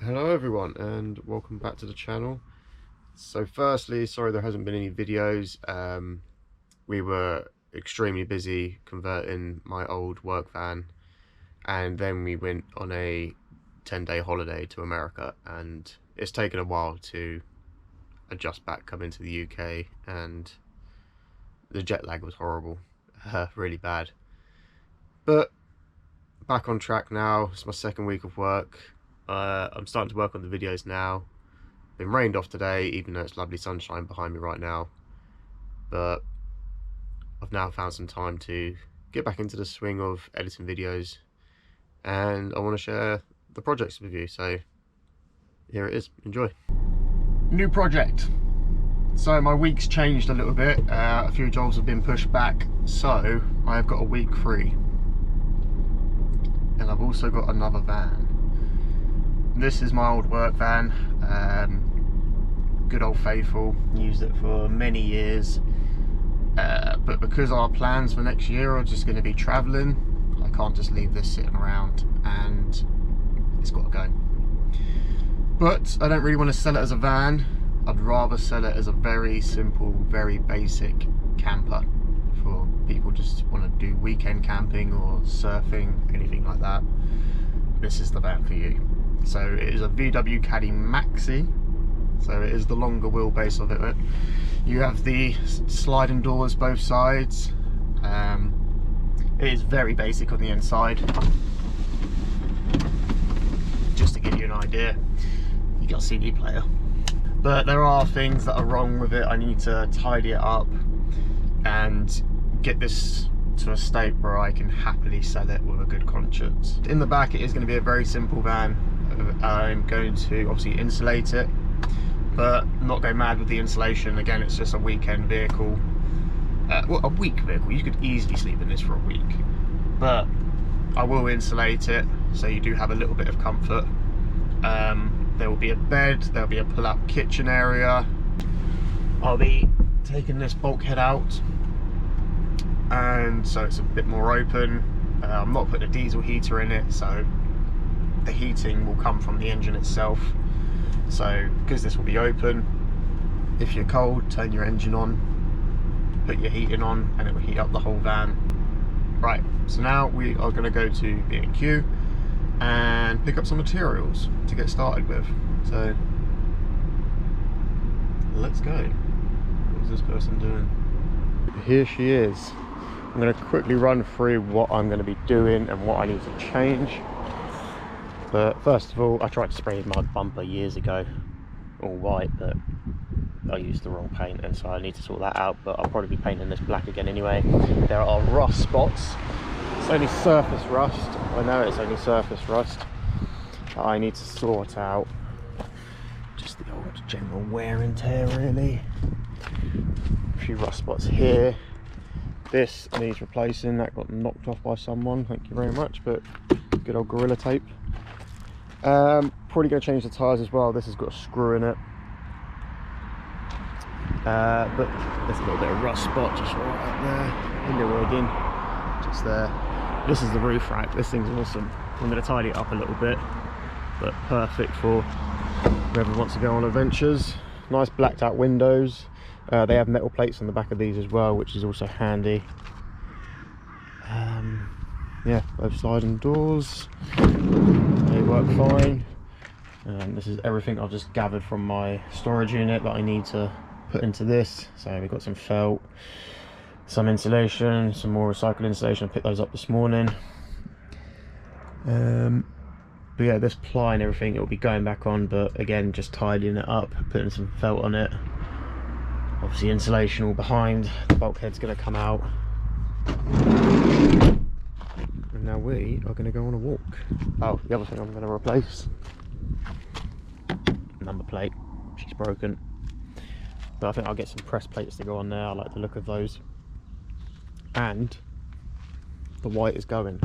Hello everyone and welcome back to the channel. So firstly, sorry there hasn't been any videos. We were extremely busy converting my old work van, and then we went on a 10-day holiday to America, and it's taken a while to adjust back coming to the UK, and the jet lag was horrible, really bad. But back on track now. It's my second week of work. I'm starting to work on the videos now. Been rained off today, even though it's lovely sunshine behind me right now. But I've now found some time to get back into the swing of editing videos, and I want to share the projects with you. So here it is. Enjoy. New project. So my week's changed a little bit. A few jobs have been pushed back, so I've got a week free. And I've also got another van. This is my old work van, good old faithful, used it for many years, but because our plans for next year are just going to be travelling, I can't just leave this sitting around, and it's got to go. But I don't really want to sell it as a van. I'd rather sell it as a very simple, very basic camper for people just want to do weekend camping or surfing, anything like that. This is the van for you. So it is a VW Caddy Maxi, so it is the longer wheelbase of it. You have the sliding doors both sides. It is very basic on the inside. Just to give you an idea, you got a CD player. But there are things that are wrong with it. I need to tidy it up and get this to a state where I can happily sell it with a good conscience. In the back it is going to be a very simple van. I'm going to obviously insulate it, but not go mad with the insulation. Again, it's just a weekend vehicle, well, a week vehicle. You could easily sleep in this for a week, but I will insulate it so you do have a little bit of comfort. There will be a bed, there will be a pull-out kitchen area. I'll be taking this bulkhead out, and so it's a bit more open. I'm not putting a diesel heater in it, so the heating will come from the engine itself. So because this will be open, if you're cold, turn your engine on, put your heating on, and it will heat up the whole van. Right, so now we are going to go to B&Q and pick up some materials to get started with. So let's go. What is this person doing? Here she is. I'm going to quickly run through what I'm going to be doing and what I need to change. But first of all, I tried to spray my bumper years ago, all white, but I used the wrong paint, and so I need to sort that out. But I'll probably be painting this black again anyway. There are rust spots. It's only surface rust. I know it's only surface rust, but I need to sort out just the old general wear and tear, really. A few rust spots here. This needs replacing. That got knocked off by someone, thank you very much, but good old Gorilla Tape. Probably going to change the tyres as well. This has got a screw in it, but there's a little bit of rust spot just right up there in the rigging, just there. This is the roof rack. This thing's awesome. I'm going to tidy it up a little bit, but perfect for whoever wants to go on adventures. Nice blacked out windows. They have metal plates on the back of these as well, which is also handy. Yeah, both sliding doors, they work fine. This is everything I've just gathered from my storage unit that I need to put into this. So we've got some felt, some insulation, some more recycled insulation. I picked those up this morning. But yeah, this ply and everything, it will be going back on, but again, just tidying it up, putting some felt on it. Obviously insulation all behind, the bulkhead's going to come out. And now we are going to go on a walk. Oh, the other thing I'm going to replace, number plate, she's broken. But I think I'll get some press plates to go on there. I like the look of those. And the white is going.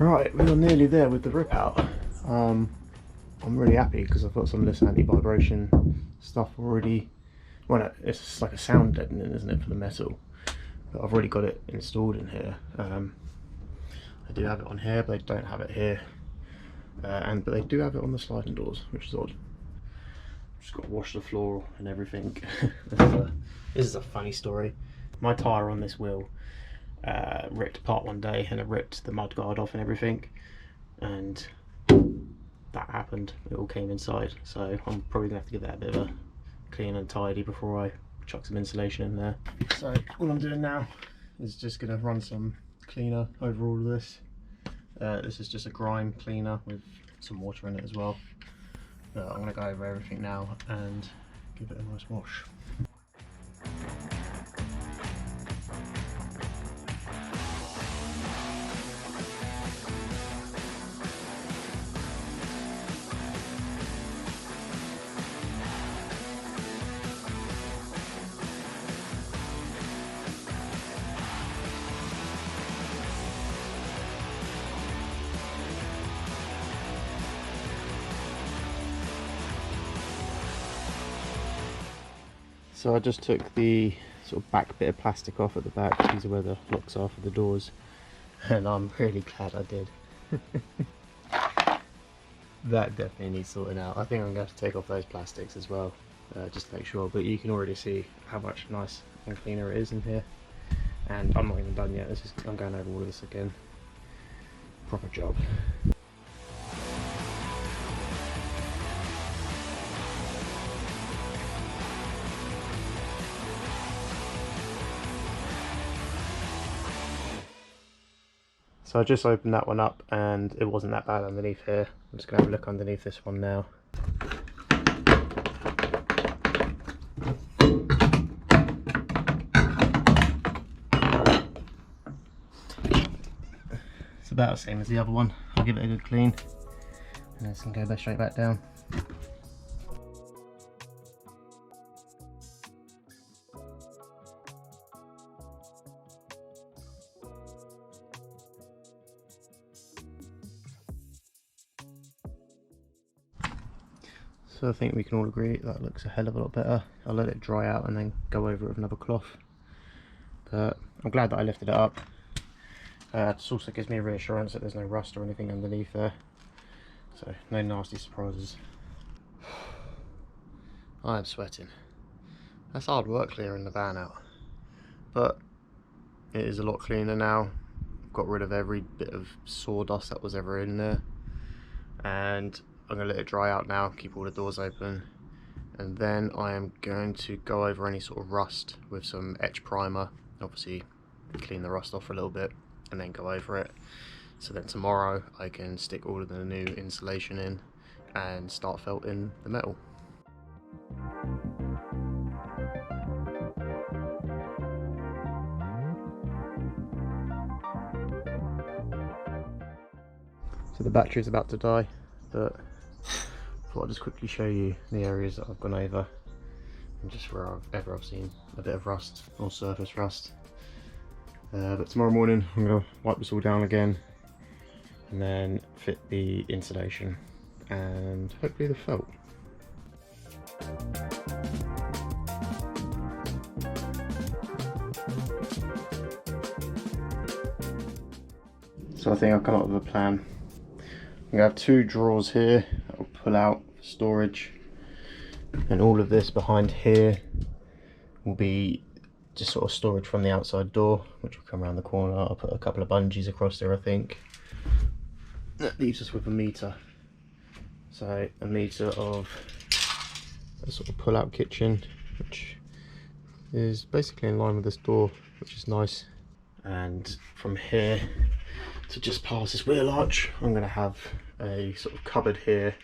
Right, we are nearly there with the rip out. I'm really happy because I've got some of this anti-vibration stuff already. Well, it's just like a sound deadening, isn't it, for the metal? But I've already got it installed in here. I do have it on here, but they don't have it here. But they do have it on the sliding doors, which is odd. Just got to wash the floor and everything. This is a funny story. My tyre on this wheel ripped apart one day, and it ripped the mudguard off and everything, and that happened. It all came inside, so I'm probably gonna have to give that a bit of a clean and tidy before I chuck some insulation in there. So all I'm doing now is just gonna run some cleaner over all of this. This is just a grime cleaner with some water in it as well. I'm gonna go over everything now and give it a nice wash. So I just took the sort of back bit of plastic off at the back. These are where the locks are for the doors, and I'm really glad I did. That definitely needs sorting out. I think I'm going to have to take off those plastics as well, just to make sure, but you can already see how much nice and cleaner it is in here. And I'm not even done yet. I'm going over all of this again. Proper job. So I just opened that one up and it wasn't that bad underneath here. I'm just going to have a look underneath this one now. It's about the same as the other one. I'll give it a good clean and it's going to go straight back down. So I think we can all agree that looks a hell of a lot better. I'll let it dry out and then go over it with another cloth. But I'm glad that I lifted it up. This also gives me a reassurance that there's no rust or anything underneath there. So no nasty surprises. I am sweating. That's hard work clearing the van out. But it is a lot cleaner now. I've got rid of every bit of sawdust that was ever in there. And I'm going to let it dry out now, keep all the doors open, and then I am going to go over any sort of rust with some etch primer, obviously clean the rust off a little bit and then go over it, so then tomorrow I can stick all of the new insulation in and start felting the metal. So the battery is about to die, but I thought I'd just quickly show you the areas that I've gone over and just wherever I've seen a bit of rust or surface rust. But tomorrow morning I'm going to wipe this all down again and then fit the insulation and hopefully the felt. So I think I've come up with a plan. I'm going to have two drawers here that will pull out for storage, and all of this behind here will be just sort of storage from the outside door, which will come around the corner. I'll put a couple of bungees across there, I think. That leaves us with a meter. So a meter of a sort of pull out kitchen, which is basically in line with this door, which is nice. And from here to just past this wheel arch, I'm going to have a sort of cupboard here.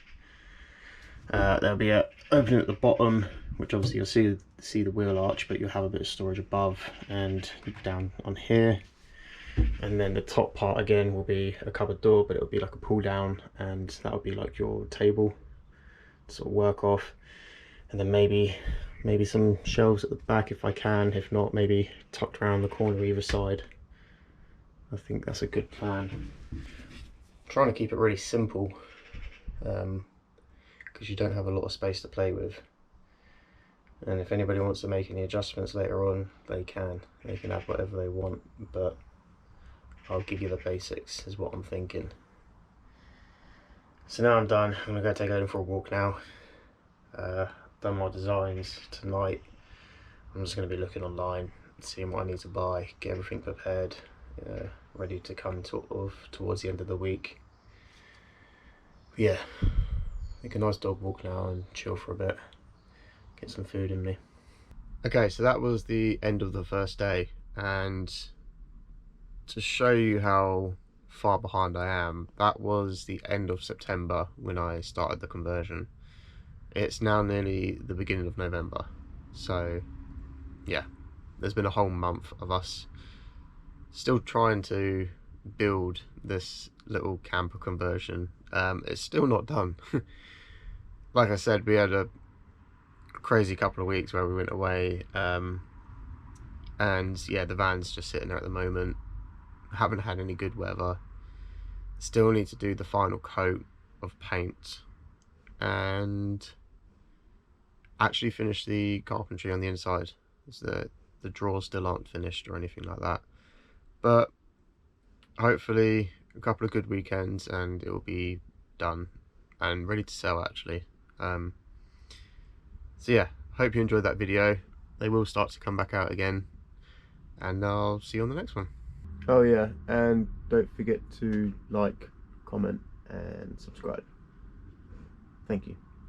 There'll be an opening at the bottom, which obviously you'll see the wheel arch, but you'll have a bit of storage above and down on here. And then the top part again will be a cupboard door, but it'll be like a pull down, and that'll be like your table to sort of work off. And then maybe some shelves at the back if I can. If not, maybe tucked around the corner either side. I think that's a good plan. trying to keep it really simple, because you don't have a lot of space to play with. And if anybody wants to make any adjustments later on, they can add whatever they want, but I'll give you the basics is what I'm thinking. So now I'm done. I'm gonna go take Odin for a walk now. Done my designs tonight. I'm just gonna be looking online, seeing what I need to buy, get everything prepared, ready to come towards the end of the week. But yeah, I think a nice dog walk now and chill for a bit, get some food in me. Okay, so that was the end of the first day, and to show you how far behind I am, that was the end of September when I started the conversion. It's now nearly the beginning of November, so yeah, there's been a whole month of us still trying to build this little camper conversion. It's still not done. Like I said, we had a crazy couple of weeks where we went away, and yeah, the van's just sitting there at the moment. Haven't had any good weather. Still need to do the final coat of paint and actually finish the carpentry on the inside. The drawers still aren't finished or anything like that, but hopefully a couple of good weekends and it will be done and ready to sell actually. So yeah, hope you enjoyed that video. They will start to come back out again, and I'll see you on the next one. Oh yeah, and don't forget to like, comment and subscribe. Thank you.